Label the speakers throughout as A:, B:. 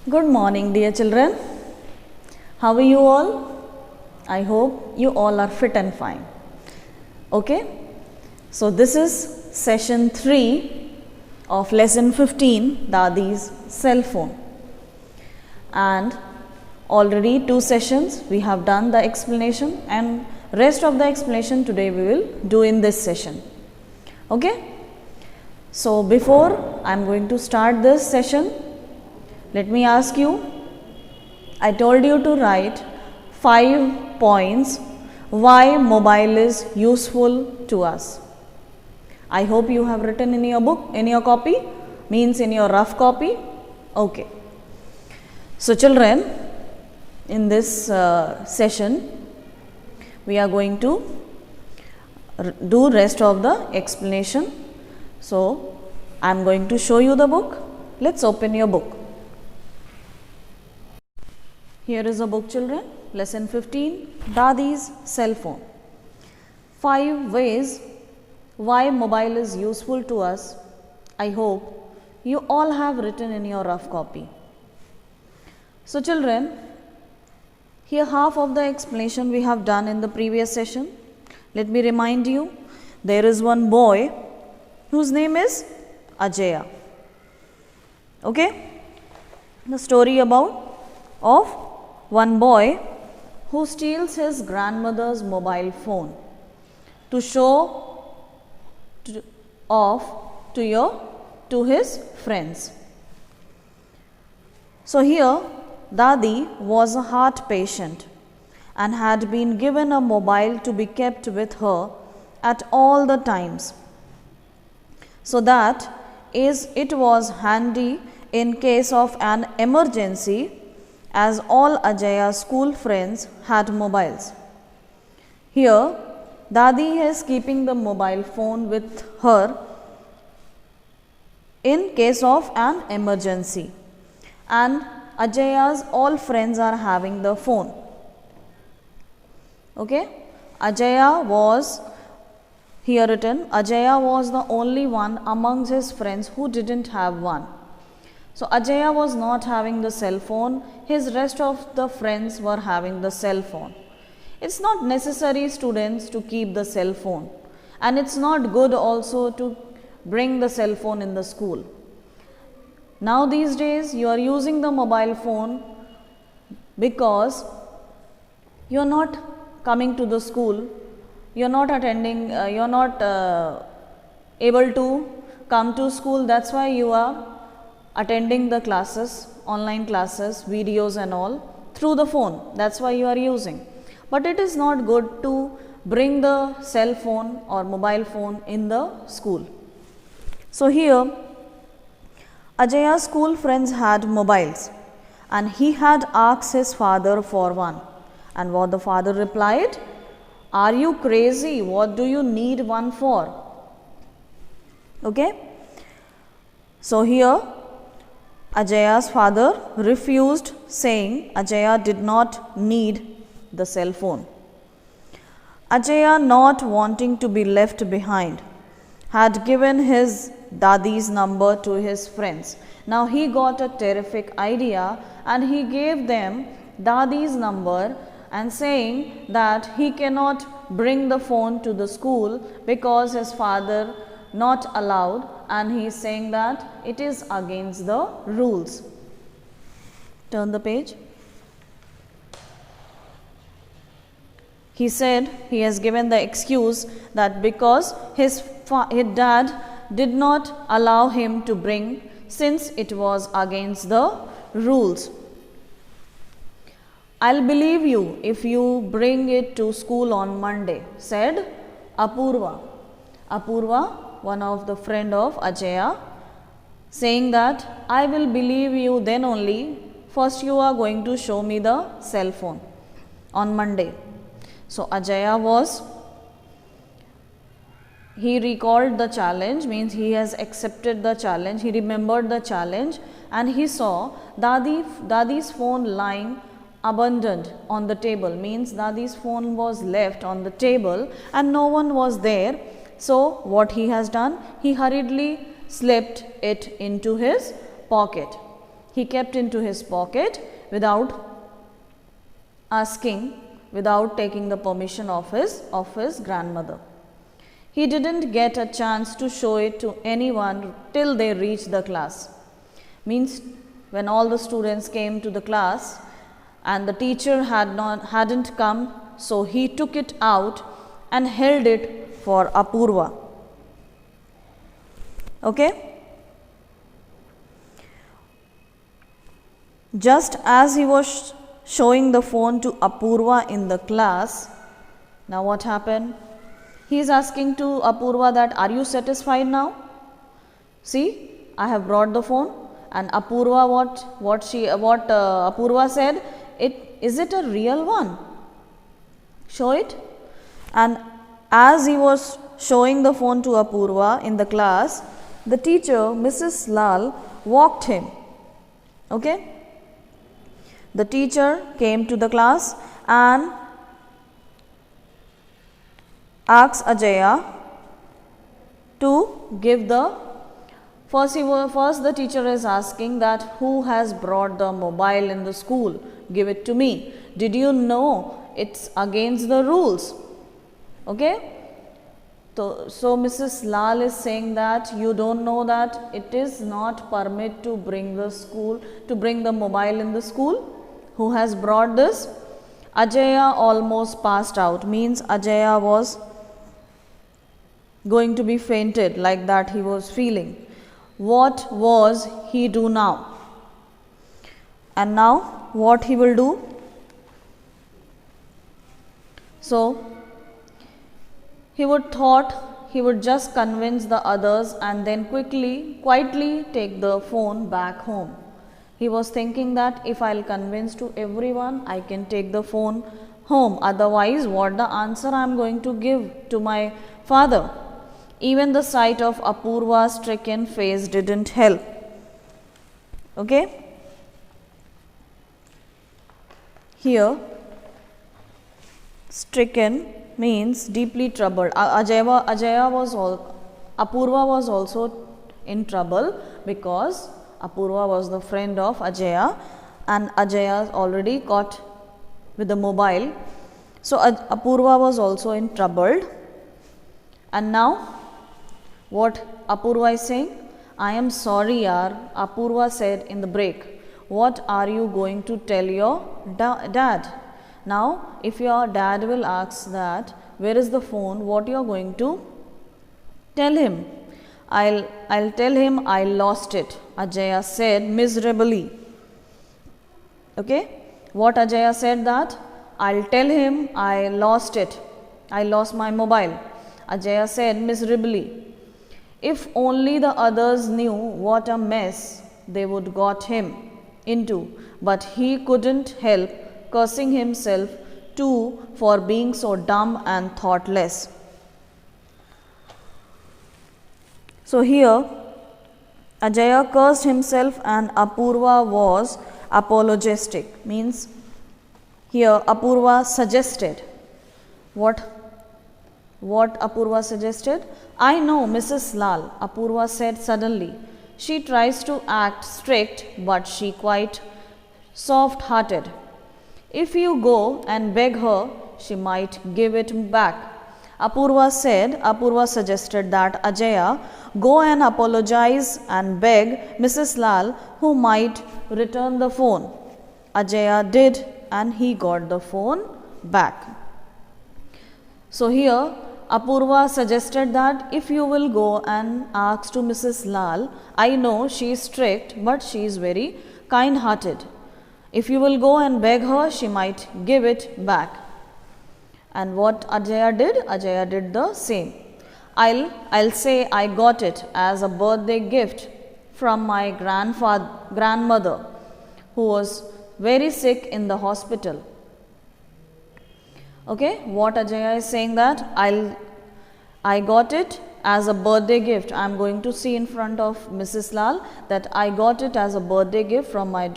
A: Good morning, dear children. How are you all? I hope you all are fit and fine. Okay, so this is session 3 of lesson 15, Dadi's cell phone. And already 2 sessions we have done the explanation, and rest of the explanation today we will do in this session. Okay, so before I am going to start this session, let me ask you, I told you to write 5 points why mobile is useful to us. I hope you have written in your book, in your copy, means in your rough copy. Okay. So children, in this session, we are going to do rest of the explanation. So I am going to show you the book. Let's open your book. Here is a book, children. Lesson 15, Dadi's cell phone. 5 ways why mobile is useful to us. I hope you all have written in your rough copy. So children, here half of the explanation we have done in the previous session. Let me remind you, there is one boy whose name is Ajaya. Okay? The story of one boy who steals his grandmother's mobile phone to show off to his friends. So here Dadi was a heart patient and had been given a mobile to be kept with her at all the times, so that it was handy in case of an emergency, as all Ajaya's school friends had mobiles. Here Dadi is keeping the mobile phone with her in case of an emergency, and Ajaya's all friends are having the phone. Okay, Ajaya was here written, Ajaya was the only one amongst his friends who didn't have one. So Ajaya was not having the cell phone, his rest of the friends were having the cell phone. It's not necessary, students, to keep the cell phone, and it's not good also to bring the cell phone in the school. Now these days you are using the mobile phone because you are not coming to the school, you are not attending, you are not able to come to school. That's why you are attending the classes, online classes, videos and all through the phone. That's why you are using. But it is not good to bring the cell phone or mobile phone in the school. So here Ajaya's school friends had mobiles, and he had asked his father for one. And what the father replied? Are you crazy? What do you need one for? Okay. So here Ajaya's father refused, saying Ajaya did not need the cell phone. Ajaya, not wanting to be left behind, had given his Dadi's number to his friends. Now he got a terrific idea and he gave them Dadi's number, and saying that he cannot bring the phone to the school because his father not allowed, and he is saying that it is against the rules. Turn the page. He said he has given the excuse that because his dad did not allow him to bring, since it was against the rules. I'll believe you if you bring it to school on Monday, said Apurva. Apurva, one of the friend of Ajaya, saying that I will believe you then only. First you are going to show me the cell phone on Monday. So Ajaya he recalled the challenge, means he has accepted the challenge, he remembered the challenge, and he saw Dadi's phone lying abandoned on the table, means Dadi's phone was left on the table and no one was there. So what he has done, he hurriedly slipped it into his pocket. he kept into his pocket without asking, without taking the permission of his grandmother. He didn't get a chance to show it to anyone till they reached the class. Means when all the students came to the class and the teacher hadn't come, so he took it out and held it for Apurva. Okay? Just as he was showing the phone to Apurva in the class, now what happened? He is asking to Apurva that, are you satisfied now? See, I have brought the phone. And Apurva, what Apurva said, is it a real one? Show it. And as he was showing the phone to Apurva in the class, the teacher, Mrs. Lal, walked him. Okay? The teacher came to the class and asked Ajaya to give the first the teacher is asking that who has brought the mobile in the school? Give it to me. Did you know it's against the rules? Okay? So Mrs. Lal is saying that you don't know that it is not permitted to bring the mobile in the school. Who has brought this? Ajaya almost passed out. Means Ajaya was going to be fainted, like that he was feeling. What was he do now? And now what he will do? So he would just convince the others and then quietly take the phone back home. He was thinking that if I'll convince to everyone, I can take the phone home. Otherwise, what the answer I am going to give to my father? Even the sight of Apurva's stricken face didn't help. Okay? Here, stricken means deeply troubled. Apurva was also in trouble because Apurva was the friend of Ajaya and Ajaya already caught with the mobile. So Apurva was also in trouble. And now what Apurva is saying? I am sorry yaar, Apurva said in the break. What are you going to tell your dad? Now if your dad will ask that where is the phone, what you are going to tell him? I'll tell him I lost it, Ajaya said miserably. Okay? What Ajaya said that? I'll tell him I lost it. I lost my mobile. Ajaya said miserably. If only the others knew what a mess they would got him into, but he couldn't help cursing himself too for being so dumb and thoughtless. So here Ajaya cursed himself and Apurva was apologetic. Means here Apurva suggested. What Apurva suggested? I know Mrs. Lal, Apurva said suddenly. She tries to act strict, but she quite soft-hearted. If you go and beg her, she might give it back. Apurva suggested that Ajaya go and apologize and beg Mrs. Lal, who might return the phone. Ajaya did and he got the phone back. So here Apurva suggested that if you will go and ask to Mrs. Lal, I know she is strict but she is very kind-hearted. If you will go and beg her, she might give it back. And what Ajaya did? Ajaya did the same. I'll say I got it as a birthday gift from my grandmother who was very sick in the hospital. Okay, what Ajaya is saying that I got it as a birthday gift. I am going to see in front of Mrs. Lal that I got it as a birthday gift from my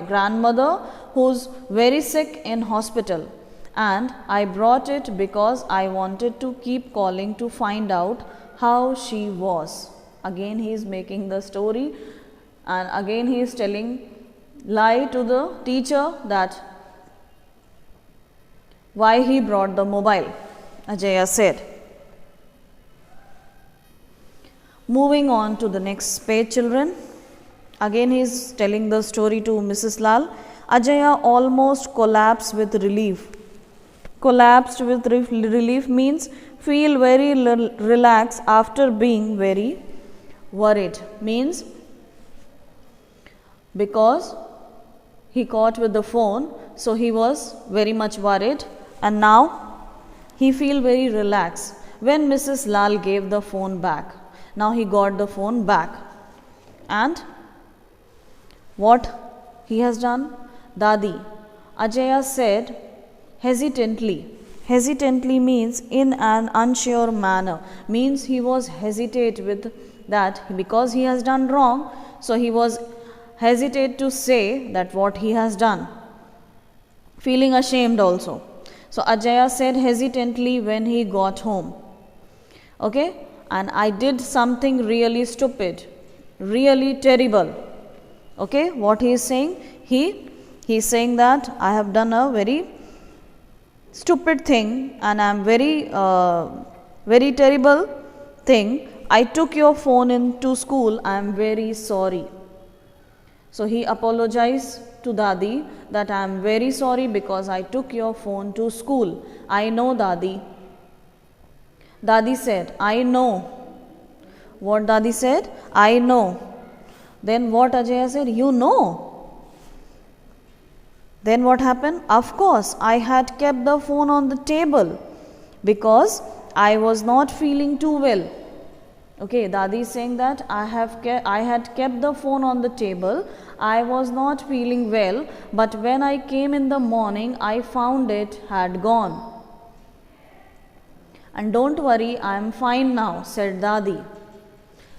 A: grandmother who's very sick in hospital, and I brought it because I wanted to keep calling to find out how she was. Again he is making the story and again he is telling lie to the teacher that why he brought the mobile, Ajaya said. Moving on to the next page, children. Again he is telling the story to Mrs. Lal. Ajaya almost collapsed with relief. Collapsed with relief means feel very relaxed after being very worried. Means because he caught with the phone, so he was very much worried, and now he feel very relaxed when Mrs. Lal gave the phone back. Now he got the phone back, and what he has done? Dadi, Ajaya said hesitantly. Hesitantly means in an unsure manner, means he was hesitate with that because he has done wrong, so he was hesitate to say that what he has done, feeling ashamed also. So Ajaya said hesitantly when he got home, okay, and I did something really stupid, really terrible. Okay, what he is saying? He is saying that I have done a very stupid thing and I am very terrible thing. I took your phone into school. I am very sorry. So he apologized to Dadi that I am very sorry because I took your phone to school. I know, Dadi. Dadi said, I know. What Dadi said? I know. Then what Ajaya said? You know. Then what happened? Of course, I had kept the phone on the table because I was not feeling too well. Okay, Dadi is saying that I had kept the phone on the table. I was not feeling well, but when I came in the morning, I found it had gone. And don't worry, I am fine now, said Dadi.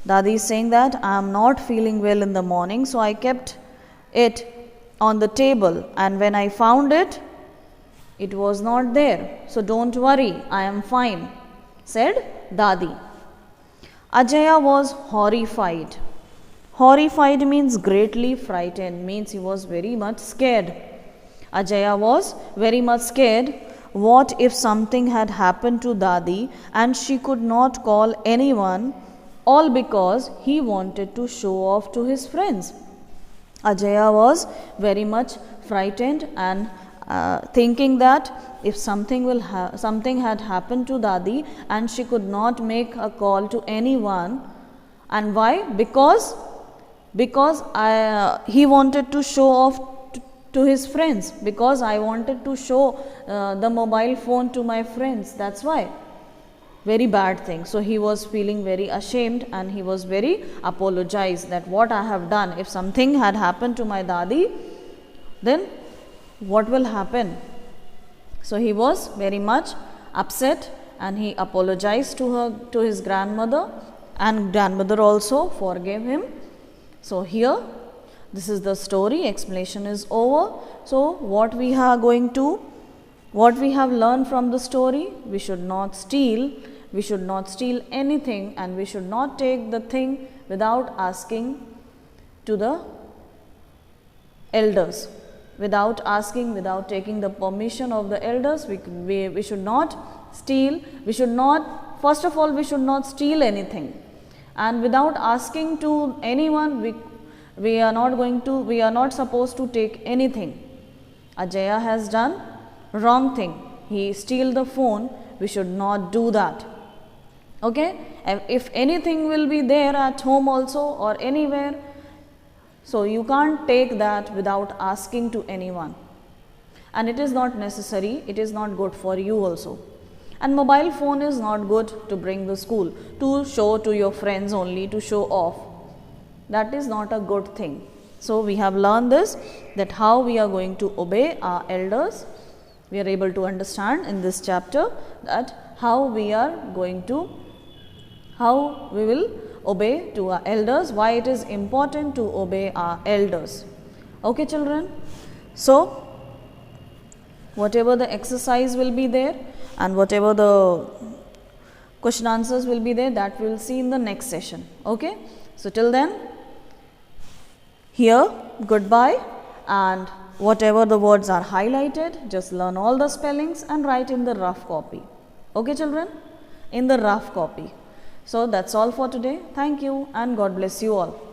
A: Dadi is saying that I am not feeling well in the morning, so I kept it on the table, and when I found it, it was not there. So don't worry, I am fine, said Dadi. Ajaya was horrified. Horrified means greatly frightened, means he was very much scared. Ajaya was very much scared. What if something had happened to Dadi and she could not call anyone, all because he wanted to show off to his friends? Ajaya was very much frightened and thinking that if something had happened to Dadi and she could not make a call to anyone, and why? Because he wanted to show off to his friends, because I wanted to show the mobile phone to my friends, that's why. Very bad thing. So he was feeling very ashamed and he was very apologized that what I have done. If something had happened to my Dadi, then what will happen? So he was very much upset and he apologized to his grandmother, and grandmother also forgave him. So here, this is the story, explanation is over. So what we have learned from the story, we should not steal anything, and we should not take the thing without asking to the elders. Without taking the permission of the elders, we should not steal. First of all, we should not steal anything, and without asking to anyone, we are not supposed to take anything. Ajaya has done wrong thing. He steal the phone. We should not do that. Okay, if anything will be there at home also or anywhere, so you can't take that without asking to anyone, and it is not necessary, it is not good for you also. And mobile phone is not good to bring to school, to show to your friends only, to show off. That is not a good thing. So we have learned this, that how we are going to obey our elders. We are able to understand in this chapter that how we will obey to our elders, why it is important to obey our elders. Okay, children. So whatever the exercise will be there and whatever the question answers will be there, that we will see in the next session. Okay. So till then, Here, goodbye, and whatever the words are highlighted, just learn all the spellings and write in the rough copy. Okay, children? In the rough copy. So that's all for today. Thank you and God bless you all.